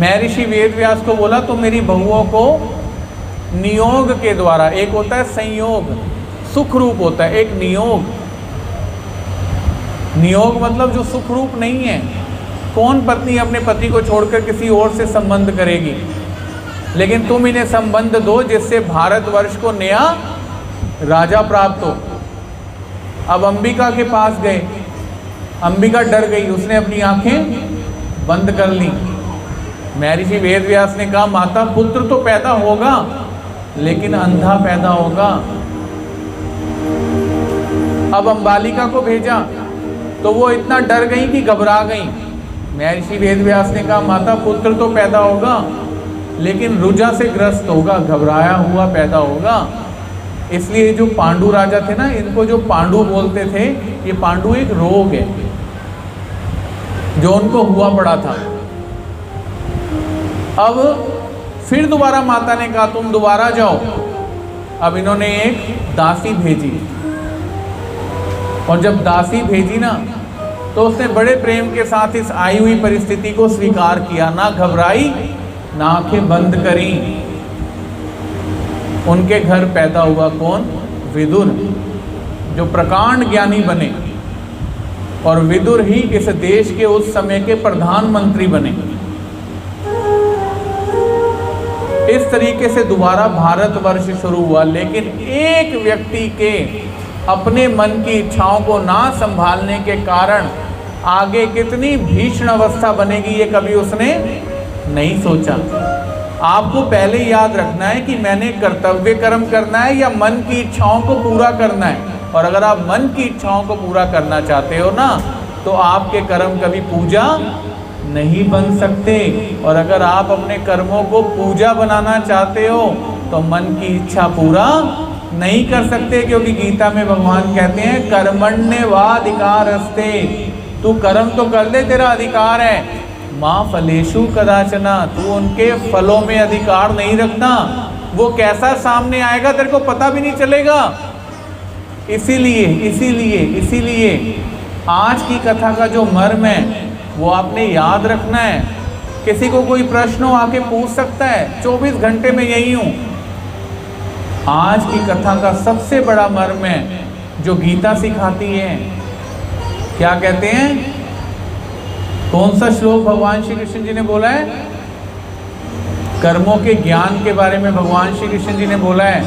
महर्षि वेदव्यास को बोला तुम मेरी बहुओं को नियोग के द्वारा, एक होता है संयोग, सुख रूप होता है, एक नियोग। नियोग मतलब जो सुख रूप नहीं है। कौन पत्नी अपने पति को छोड़कर किसी और से संबंध करेगी, लेकिन तुम इन्हें संबंध दो जिससे भारतवर्ष को नया राजा प्राप्त हो। अब अंबिका के पास गए, अंबिका डर गई, उसने अपनी आंखें बंद कर ली। महर्षि वेदव्यास ने कहा माता पुत्र तो पैदा होगा लेकिन अंधा पैदा होगा। अब अंबालिका को भेजा तो वो इतना डर गई कि घबरा गई। महर्षि वेदव्यास ने कहा माता पुत्र तो पैदा होगा लेकिन रुजा से ग्रस्त होगा, घबराया हुआ पैदा होगा। इसलिए जो पांडु राजा थे ना, इनको जो पांडु बोलते थे, ये पांडु एक रोग है जो उनको हुआ पड़ा था। अब फिर दोबारा माता ने कहा तुम दोबारा जाओ। अब इन्होंने एक दासी भेजी, और जब दासी भेजी ना तो उसने बड़े प्रेम के साथ इस आई हुई परिस्थिति को स्वीकार किया, ना घबराई ना आंखें बंद करी। उनके घर पैदा हुआ कौन? विदुर, जो प्रकांड ज्ञानी बने, और विदुर ही इस देश के उस समय के प्रधानमंत्री बने। इस तरीके से दोबारा भारतवर्ष शुरू हुआ। लेकिन एक व्यक्ति के अपने मन की इच्छाओं को ना संभालने के कारण आगे कितनी भीषण अवस्था बनेगी ये कभी उसने नहीं सोचा। आपको पहले याद रखना है कि मैंने कर्तव्य कर्म करना है या मन की इच्छाओं को पूरा करना है। और अगर आप मन की इच्छाओं को पूरा करना चाहते हो ना, तो आपके कर्म कभी पूजा नहीं बन सकते। और अगर आप अपने कर्मों को पूजा बनाना चाहते हो तो मन की इच्छा पूरा नहीं कर सकते, क्योंकि गीता में भगवान कहते हैं कर्मण्येवाधिकारस्ते, तू कर्म तो कर ले, तेरा अधिकार है। माँ फलेषु कदाचना, तू उनके फलों में अधिकार नहीं रखना। वो कैसा सामने आएगा तेरे को पता भी नहीं चलेगा। इसीलिए आज की कथा का जो मर्म है वो आपने याद रखना है। किसी को कोई प्रश्न हो आके पूछ सकता है, 24 घंटे में यही हूँ। आज की कथा का सबसे बड़ा मर्म है जो गीता सिखाती है। क्या कहते हैं? कौन सा श्लोक भगवान श्री कृष्ण जी ने बोला है? कर्मों के ज्ञान के बारे में भगवान श्री कृष्ण जी ने बोला है